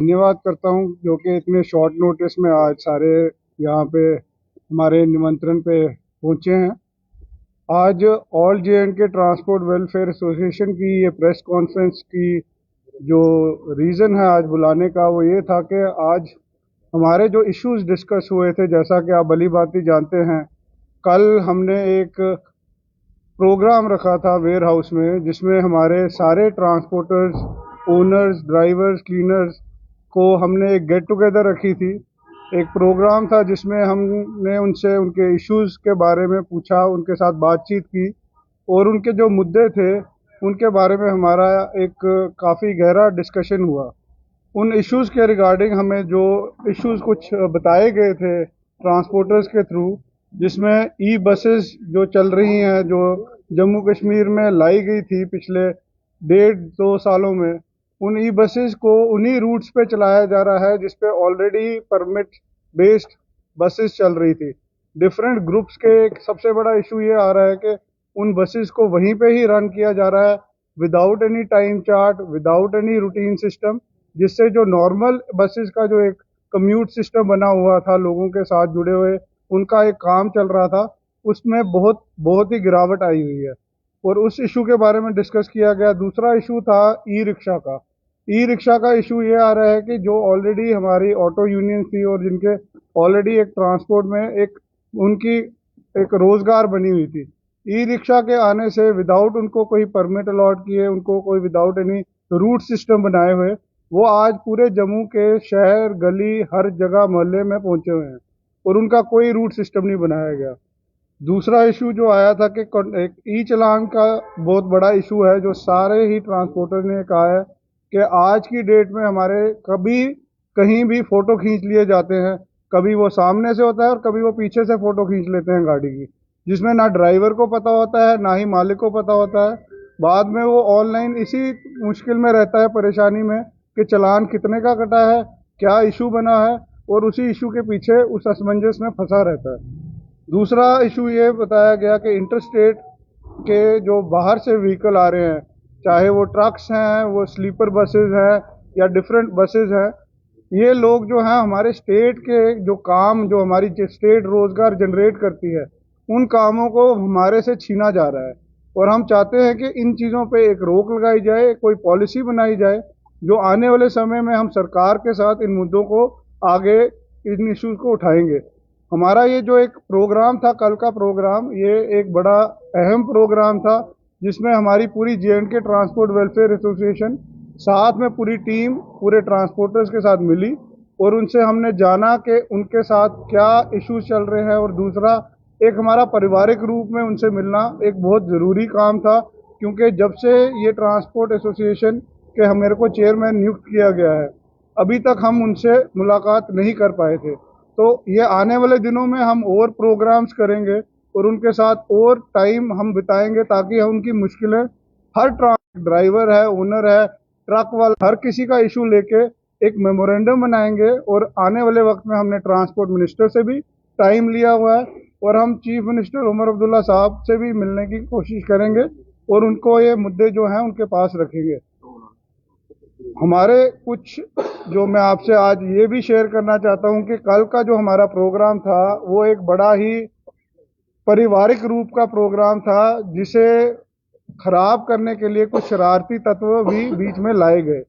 धन्यवाद करता हूँ जो कि इतने शॉर्ट नोटिस में आज सारे यहाँ पे हमारे निमंत्रण पे पहुँचे हैं। आज ऑल जे एंड के ट्रांसपोर्ट वेलफेयर एसोसिएशन की ये प्रेस कॉन्फ्रेंस की जो रीज़न है आज बुलाने का वो ये था कि आज हमारे जो इश्यूज डिस्कस हुए थे, जैसा कि आप भली भांति जानते हैं, कल हमने एक प्रोग्राम रखा था वेयर हाउस में जिसमें हमारे सारे ट्रांसपोर्टर्स, ओनर्स, ड्राइवर्स, क्लीनर्स को हमने एक गेट टुगेदर रखी थी। एक प्रोग्राम था जिसमें हमने उनसे उनके इश्यूज़ के बारे में पूछा, उनके साथ बातचीत की और उनके जो मुद्दे थे उनके बारे में हमारा एक काफ़ी गहरा डिस्कशन हुआ। उन इश्यूज़ के रिगार्डिंग हमें जो इश्यूज़ कुछ बताए गए थे ट्रांसपोर्टर्स के थ्रू, जिसमें ई बसेस जो चल रही हैं, जो जम्मू कश्मीर में लाई गई थी पिछले 1.5-2 सालों में, उन ई बसेस को उन्हीं रूट्स पे चलाया जा रहा है जिस पे ऑलरेडी परमिट बेस्ड बसेस चल रही थी। डिफरेंट ग्रुप्स के एक सबसे बड़ा इशू ये आ रहा है कि उन बसेस को वहीं पे ही रन किया जा रहा है without any time chart, without any routine system, जिससे जो नॉर्मल बसेस का जो एक कम्यूट सिस्टम बना हुआ था लोगों के साथ जुड़े हुए, उनका एक काम चल रहा था, उसमें बहुत बहुत ही गिरावट आई हुई है और उस इशू के बारे में डिस्कस किया गया। दूसरा इशू था ई रिक्शा का। ई रिक्शा का इशू ये आ रहा है कि जो ऑलरेडी हमारी ऑटो यूनियन थी और जिनके ऑलरेडी एक ट्रांसपोर्ट में एक उनकी एक रोजगार बनी हुई थी, ई रिक्शा के आने से विदाउट उनको कोई परमिट अलॉट किए, उनको कोई विदाउट एनी रूट सिस्टम बनाए हुए, वो आज पूरे जम्मू के शहर, गली, हर जगह, मोहल्ले में पहुंचे हुए हैं और उनका कोई रूट सिस्टम नहीं बनाया गया। दूसरा इशू जो आया था कि एक ई चालान का बहुत बड़ा इशू है, जो सारे ही ट्रांसपोर्टर ने कहा है कि आज की डेट में हमारे कभी कहीं भी फ़ोटो खींच लिए जाते हैं। कभी वो सामने से होता है और कभी वो पीछे से फ़ोटो खींच लेते हैं गाड़ी की, जिसमें ना ड्राइवर को पता होता है ना ही मालिक को पता होता है। बाद में वो ऑनलाइन इसी मुश्किल में रहता है, परेशानी में, कि चालान कितने का कटा है, क्या इशू बना है, और उसी इशू के पीछे उस असमंजस में फंसा रहता है। दूसरा इशू ये बताया गया कि इंटरस्टेट के जो बाहर से व्हीकल आ रहे हैं, चाहे वो ट्रक्स हैं, वो स्लीपर बसेस हैं या डिफरेंट बसेस हैं, ये लोग जो हैं हमारे स्टेट के जो काम, जो हमारी स्टेट रोजगार जनरेट करती है, उन कामों को हमारे से छीना जा रहा है और हम चाहते हैं कि इन चीज़ों पे एक रोक लगाई जाए, कोई पॉलिसी बनाई जाए जो आने वाले समय में हम सरकार के साथ इन मुद्दों को आगे, इन इश्यूज को उठाएंगे। हमारा ये जो एक प्रोग्राम था, कल का प्रोग्राम, ये एक बड़ा अहम प्रोग्राम था जिसमें हमारी पूरी जे.एंड.के ट्रांसपोर्ट वेलफेयर एसोसिएशन साथ में पूरी टीम पूरे ट्रांसपोर्टर्स के साथ मिली और उनसे हमने जाना कि उनके साथ क्या इश्यूज चल रहे हैं, और दूसरा एक हमारा पारिवारिक रूप में उनसे मिलना एक बहुत ज़रूरी काम था, क्योंकि जब से ये ट्रांसपोर्ट एसोसिएशन के हम मेरे को चेयरमैन नियुक्त किया गया है, अभी तक हम उनसे मुलाकात नहीं कर पाए थे। तो ये आने वाले दिनों में हम और प्रोग्राम्स करेंगे और उनके साथ और टाइम हम बिताएंगे ताकि हम उनकी मुश्किलें, हर ड्राइवर है, ओनर है, ट्रक वाला, हर किसी का इशू लेके एक मेमोरेंडम बनाएंगे। और आने वाले वक्त में हमने ट्रांसपोर्ट मिनिस्टर से भी टाइम लिया हुआ है और हम चीफ मिनिस्टर उमर अब्दुल्ला साहब से भी मिलने की कोशिश करेंगे और उनको ये मुद्दे जो हैं उनके पास रखेंगे। हमारे कुछ जो मैं आपसे आज ये भी शेयर करना चाहता हूं कि कल का जो हमारा प्रोग्राम था वो एक बड़ा ही पारिवारिक रूप का प्रोग्राम था, जिसे खराब करने के लिए कुछ शरारती तत्व भी बीच में लाए गए।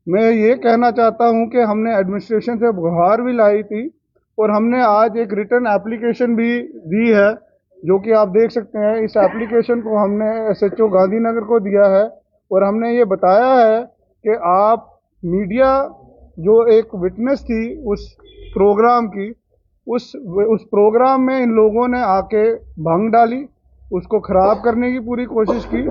मैं ये कहना चाहता हूं कि हमने एडमिनिस्ट्रेशन से गुहार भी लाई थी और हमने आज एक रिटर्न एप्लीकेशन भी दी है, जो कि आप देख सकते हैं। इस एप्लीकेशन को हमने एसएचओ गांधीनगर को दिया है और हमने ये बताया है कि आप मीडिया जो एक विटनेस थी उस प्रोग्राम की, उस प्रोग्राम में इन लोगों ने आके भंग डाली, उसको खराब करने की पूरी कोशिश की,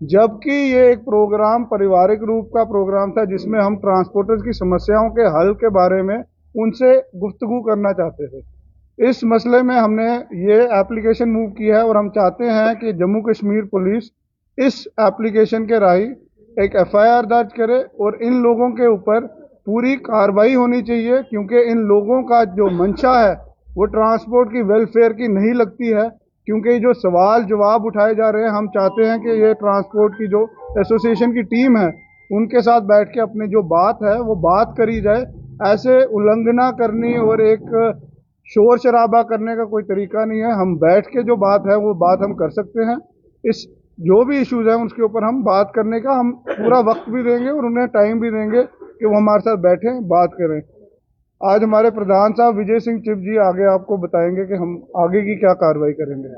जबकि ये एक प्रोग्राम पारिवारिक रूप का प्रोग्राम था जिसमें हम ट्रांसपोर्टर्स की समस्याओं के हल के बारे में उनसे गुफ्तगू करना चाहते थे। इस मसले में हमने ये एप्लीकेशन मूव किया है और हम चाहते हैं कि जम्मू कश्मीर पुलिस इस एप्लीकेशन के राही एक एफआईआर दर्ज करे और इन लोगों के ऊपर पूरी कार्रवाई होनी चाहिए, क्योंकि इन लोगों का जो मंशा है वो ट्रांसपोर्ट की वेलफेयर की नहीं लगती है। क्योंकि जो सवाल जवाब उठाए जा रहे हैं, हम चाहते हैं कि ये ट्रांसपोर्ट की जो एसोसिएशन की टीम है उनके साथ बैठ के अपनी जो बात है वो बात करी जाए। ऐसे उल्लंघना करनी और एक शोर शराबा करने का कोई तरीका नहीं है। हम बैठ के जो बात है वो बात हम कर सकते हैं। इस जो भी इश्यूज हैं उसके ऊपर हम बात करने का हम पूरा वक्त भी देंगे और उन्हें टाइम भी देंगे कि वो हमारे साथ बैठें, बात करें। आज हमारे प्रधान साहब विजय सिंह चिप जी आगे आपको बताएंगे कि हम आगे की क्या कार्रवाई करेंगे।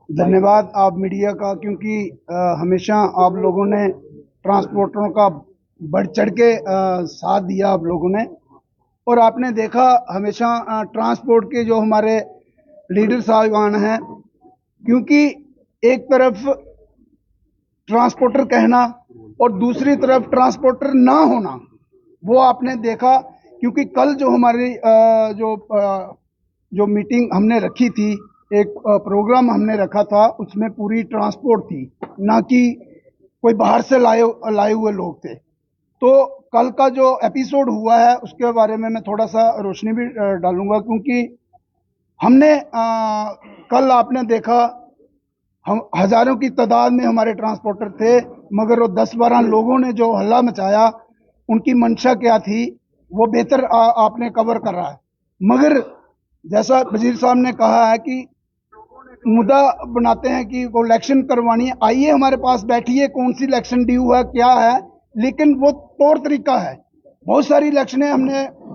धन्यवाद आप मीडिया का, क्योंकि हमेशा आप लोगों ने ट्रांसपोर्टरों का बढ़ चढ़ के साथ दिया आप लोगों ने। और आपने देखा हमेशा ट्रांसपोर्ट के जो हमारे लीडर साहिबान हैं, क्योंकि एक तरफ ट्रांसपोर्टर कहना और दूसरी तरफ ट्रांसपोर्टर ना होना, वो आपने देखा। क्योंकि कल जो हमारी जो मीटिंग हमने रखी थी, एक प्रोग्राम हमने रखा था, उसमें पूरी ट्रांसपोर्ट थी, ना कि कोई बाहर से लाए हुए लोग थे। तो कल का जो एपिसोड हुआ है उसके बारे में मैं थोड़ा सा रोशनी भी डालूंगा, क्योंकि हमने कल आपने देखा हम हजारों की तादाद में हमारे ट्रांसपोर्टर थे, मगर वो 10-12 लोगों ने जो हल्ला मचाया, उनकी मंशा क्या थी वो बेहतर आपने कवर कर रहा है। मगर जैसा वजीर साहब ने कहा है कि मुद्दा बनाते हैं कि वो इलेक्शन करवानी है, आइए हमारे पास बैठिए, कौन सी इलेक्शन ड्यू है क्या है, लेकिन वो तौर तरीका है। बहुत सारी इलेक्शनें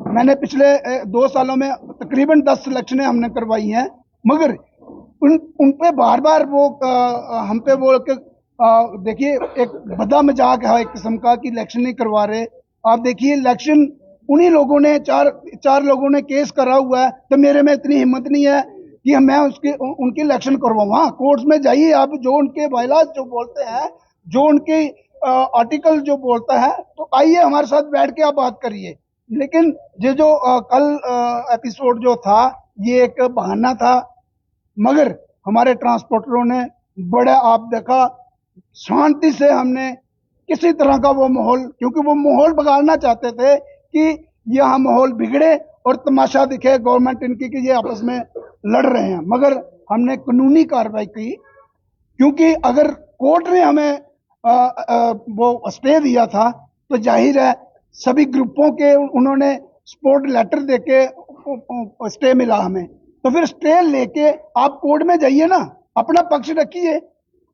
मैंने पिछले 2 सालों में तकरीबन 10 इलेक्शनें हमने करवाई हैं, मगर उन पे बार बार वो हम पे बोल के देखिए एक बदा मजाक है एक किस्म का कि इलेक्शन नहीं करवा रहे। आप देखिए इलेक्शन उन्हीं लोगों ने चार लोगों ने केस करा हुआ है, तो मेरे में इतनी हिम्मत नहीं है कि मैं उनकी इलेक्शन करवाऊँ। हाँ, कोर्ट्स में जाइए आप, जो उनके बायलाज जो बोलते हैं, जो उनके आर्टिकल जो बोलता है, तो आइए हमारे साथ बैठ के आप बात करिए। लेकिन ये जो कल एपिसोड जो था ये एक बहाना था, मगर हमारे ट्रांसपोर्टरों ने बड़ा आप देखा शांति से हमने किसी तरह का वो माहौल, क्योंकि वो माहौल बिगाड़ना चाहते थे कि यहाँ माहौल बिगड़े और तमाशा दिखे गवर्नमेंट इनकी कि ये आपस में लड़ रहे हैं, मगर हमने कानूनी कार्रवाई की। क्योंकि अगर कोर्ट ने हमें वो स्टे दिया था, तो जाहिर है सभी ग्रुपों के उन्होंने सपोर्ट लेटर देके स्टे मिला हमें, तो फिर स्टे लेके आप कोर्ट में जाइए ना, अपना पक्ष रखिए।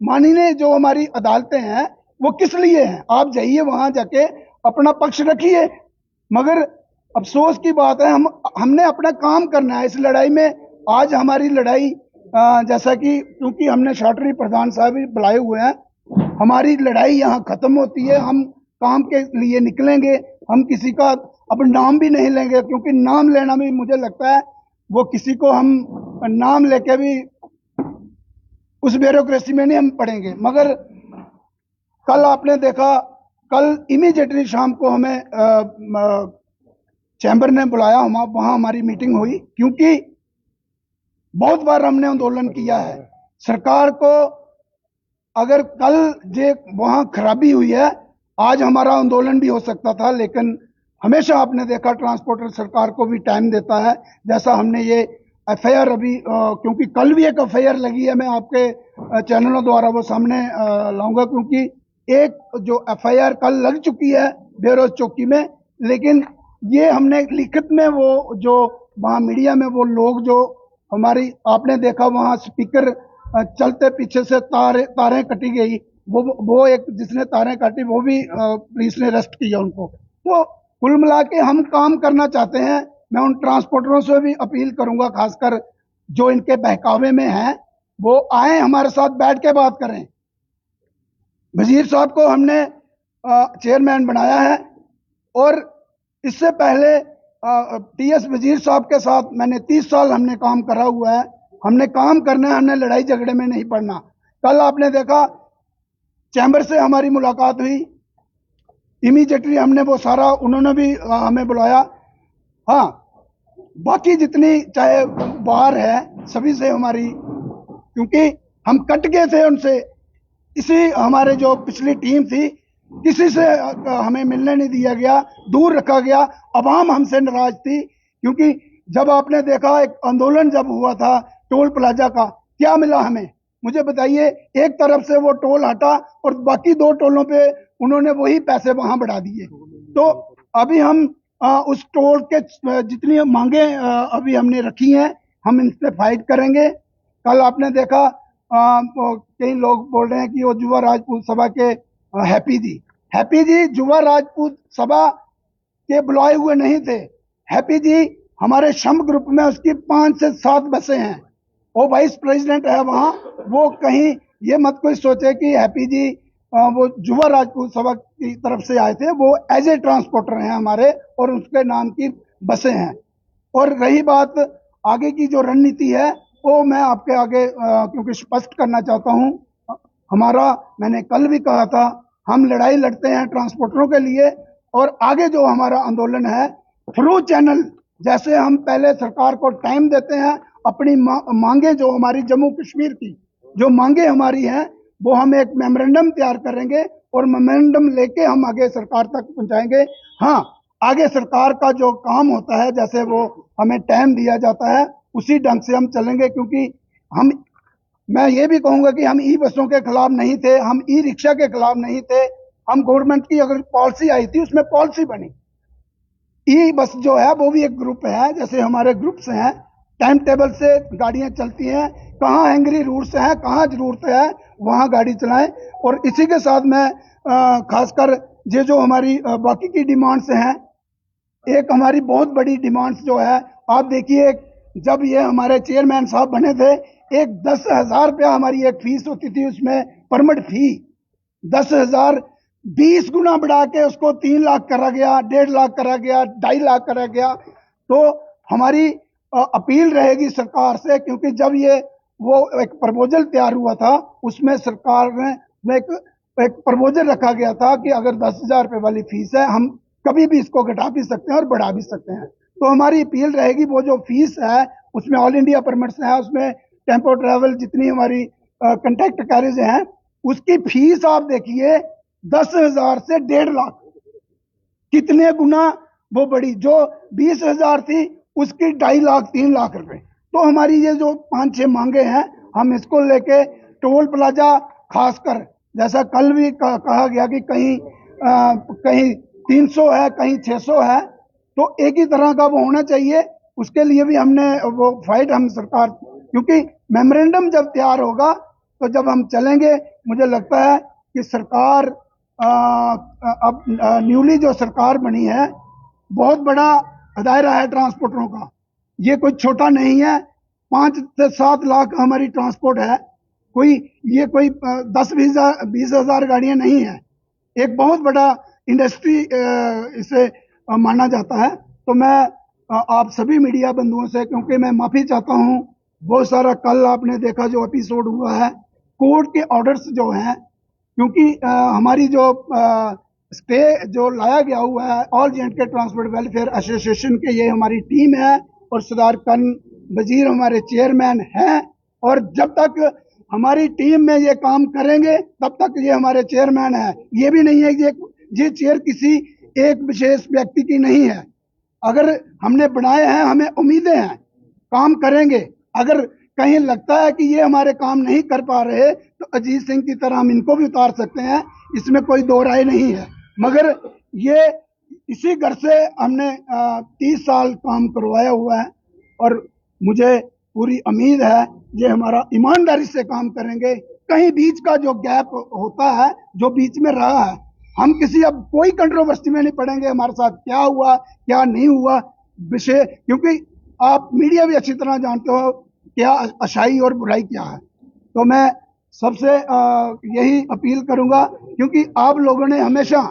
माननीय जो हमारी अदालतें हैं वो किस लिए हैं, आप जाइए वहां जाके अपना पक्ष रखिए। मगर अफसोस की बात है हमने अपना काम करना है इस लड़ाई में। आज हमारी लड़ाई जैसा कि क्योंकि हमने शार्टरी प्रधान साहब भी बुलाए हुए हैं, हमारी लड़ाई यहाँ खत्म होती है, हम काम के लिए निकलेंगे। हम किसी का अब नाम भी नहीं लेंगे, क्योंकि नाम लेना भी मुझे लगता है वो किसी को हम नाम लेके भी उस ब्यूरोक्रेसी में नहीं हम पढ़ेंगे। मगर कल आपने देखा, कल इमीडिएटली शाम को हमें चैम्बर ने बुलाया, वहां हमारी मीटिंग हुई, क्योंकि बहुत बार हमने आंदोलन किया है। सरकार को अगर कल जे वहां खराबी हुई है, आज हमारा आंदोलन भी हो सकता था, लेकिन हमेशा आपने देखा ट्रांसपोर्टर सरकार को भी टाइम देता है। जैसा हमने ये एफआईआर अभी क्योंकि कल भी एक एफआईआर लगी है, मैं आपके चैनलों द्वारा वो सामने लाऊंगा, क्योंकि एक जो एफआईआर कल लग चुकी है बेरोज चौकी में, लेकिन ये हमने लिखित में वो जो वहाँ मीडिया में वो लोग जो हमारी आपने देखा वहाँ स्पीकर चलते पीछे से तारें कटी गई, वो एक जिसने तारें काटी वो भी पुलिस ने अरेस्ट किया उनको। तो कुल मिला के हम काम करना चाहते हैं। मैं उन ट्रांसपोर्टरों से भी अपील करूंगा, खासकर जो इनके बहकावे में हैं, वो आए हमारे साथ बैठ के बात करें। वजीर साहब को हमने चेयरमैन बनाया है, और इससे पहले टीएस वजीर साहब के साथ मैंने 30 साल हमने काम करा हुआ है। हमने काम करना है, हमने लड़ाई झगड़े में नहीं पड़ना। कल आपने देखा चैम्बर से हमारी मुलाकात हुई, इमीडिएटली हमने वो सारा, उन्होंने भी हमें बुलाया। हाँ, बाकी जितनी चाहे बाहर है सभी से हमारी, क्योंकि हम कट गए थे उनसे, इसी हमारे जो पिछली टीम थी किसी से हमें मिलने नहीं दिया गया, दूर रखा गया। अवाम हमसे नाराज थी, क्योंकि जब आपने देखा एक आंदोलन जब हुआ था टोल प्लाजा का, क्या मिला हमें? मुझे बताइए, एक तरफ से वो टोल हटा और बाकी 2 टोलों पे उन्होंने वही पैसे वहां बढ़ा दिए। तो अभी हम उस टोल के जितनी मांगे अभी हमने रखी हैं, हम इन पे फाइट करेंगे। कल आपने देखा कई लोग बोल रहे हैं कि वो युवा राजपूत सभा के हैप्पी जी युवा राजपूत सभा के बुलाए हुए नहीं थे। हैप्पी जी हमारे श्रम ग्रुप में उसकी 5 से 7 बसें हैं, वो वाइस प्रेसिडेंट है वहां। वो कहीं ये मत कोई सोचे कि हैप्पी जी वो युवा राजपूत सभा की तरफ से आए थे, वो एज ए ट्रांसपोर्टर हैं हमारे और उसके नाम की बसें हैं। और रही बात आगे की जो रणनीति है, वो मैं आपके आगे क्योंकि स्पष्ट करना चाहता हूं। हमारा, मैंने कल भी कहा था, हम लड़ाई लड़ते हैं ट्रांसपोर्टरों के लिए और आगे जो हमारा आंदोलन है थ्रू चैनल, जैसे हम पहले सरकार को टाइम देते हैं, अपनी मांगे जो हमारी जम्मू कश्मीर की जो मांगे हमारी हैं, वो हम एक मेमोरेंडम तैयार करेंगे और मेमोरेंडम लेके हम आगे सरकार तक पहुंचाएंगे। हाँ, आगे सरकार का जो काम होता है, जैसे वो हमें टाइम दिया जाता है, उसी ढंग से हम चलेंगे। क्योंकि हम, मैं ये भी कहूंगा कि हम ई बसों के खिलाफ नहीं थे, हम ई रिक्शा के खिलाफ नहीं थे। हम गवर्नमेंट की अगर पॉलिसी आई थी, उसमें पॉलिसी बनी। ई बस जो है वो भी एक ग्रुप है, जैसे हमारे ग्रुप्स हैं, टाइम टेबल से गाड़ियां चलती हैं, कहाँ एंग्री रूट्स हैं, कहाँ जरूरत है वहां गाड़ी चलाएं। और इसी के साथ मैं खासकर ये जो हमारी बाकी की डिमांड्स हैं, एक हमारी बहुत बड़ी डिमांड्स जो है, आप देखिए, जब ये हमारे चेयरमैन साहब बने थे, एक 10,000 रुपया हमारी एक फीस होती थी, उसमें परमिट फी 10,000 20 गुना बढ़ा के उसको 3 लाख करा गया, 1.5 लाख करा गया, 2.5 लाख करा गया। तो हमारी अपील रहेगी सरकार से, क्योंकि जब ये वो एक प्रपोजल तैयार हुआ था, उसमें सरकार ने एक प्रपोजल रखा गया था कि अगर 10,000 रुपये वाली फीस है, हम कभी भी इसको घटा भी सकते हैं और बढ़ा भी सकते हैं। तो हमारी अपील रहेगी, वो जो फीस है उसमें ऑल इंडिया परमिट्स है, उसमें टेम्पो ट्रैवल जितनी हमारी कंट्रैक्ट कैरेज हैं, उसकी फीस आप देखिए 10,000 से 1.5 लाख, कितने गुना वो बड़ी। जो 20,000 थी उसकी 2.5 लाख 3 लाख रुपए। तो हमारी ये जो 5-6 मांगे हैं, हम इसको लेके टोल प्लाजा खासकर, जैसा कल भी कहा गया कि कहीं 300 है, कहीं 600 है, तो एक ही तरह का वो होना चाहिए। उसके लिए भी हमने वो फाइट, हम सरकार, क्योंकि मेमोरेंडम जब तैयार होगा तो जब हम चलेंगे, मुझे लगता है कि सरकार अब न्यूली जो सरकार बनी है, बहुत बड़ा दायरा है ट्रांसपोर्टरों का, ये कोई छोटा नहीं है। 5 से 7 लाख हमारी ट्रांसपोर्ट है, ये कोई 10-20 हजार गाड़ियां नहीं है, एक बहुत बड़ा इंडस्ट्री इसे माना जाता है। तो मैं आप सभी मीडिया बंधुओं से, क्योंकि मैं माफी चाहता हूं, बहुत सारा कल आपने देखा जो एपिसोड हुआ है, कोर्ट के ऑर्डर्स जो हैं, क्योंकि हमारी जो स्टे जो लाया गया हुआ है, all J&K transport welfare association के, ये हमारी टीम है और सरदार कन वजीर हमारे चेयरमैन हैं। और जब तक हमारी टीम में ये काम करेंगे, तब तक ये हमारे चेयरमैन है। ये भी नहीं है कि ये चेयर किसी एक विशेष व्यक्ति की नहीं है। अगर हमने बनाए हैं, हमें उम्मीदें हैं, काम करेंगे। अगर कहीं लगता है कि ये हमारे काम नहीं कर पा रहे, तो अजीत सिंह की तरह हम इनको भी उतार सकते हैं, इसमें कोई दो राय नहीं है। मगर ये इसी घर से हमने 30 साल काम करवाया हुआ है और मुझे पूरी उम्मीद है ये हमारा ईमानदारी से काम करेंगे। कहीं बीच का जो गैप होता है, जो बीच में रहा है, हम किसी अब कोई कंट्रोवर्सी में नहीं पड़ेंगे, हमारे साथ क्या हुआ क्या नहीं हुआ विषय, क्योंकि आप मीडिया भी अच्छी तरह जानते हो क्या अच्छाई और बुराई क्या है। तो मैं सबसे यही अपील करूंगा, क्योंकि आप लोगों ने हमेशा,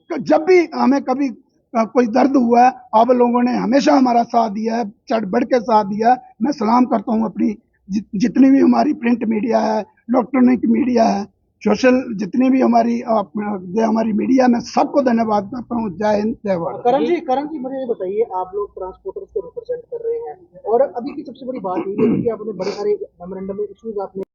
जब भी हमें कभी कोई दर्द हुआ है, आप लोगों ने हमेशा हमारा साथ दिया है, चढ़ बढ़ के साथ दिया है। मैं सलाम करता हूं अपनी जितनी भी हमारी प्रिंट मीडिया है, इलेक्ट्रॉनिक मीडिया है, सोशल जितनी भी हमारी मीडिया, में सबको धन्यवाद करता हूँ। जय हिंद, जय भारत। करण जी मुझे ये बताइए, आप लोग ट्रांसपोर्टर्स को रिप्रेजेंट कर रहे हैं और अभी की सबसे बड़ी बात ये है कि आपने बड़े सारे मेमोरेंडम में इश्यूज आपने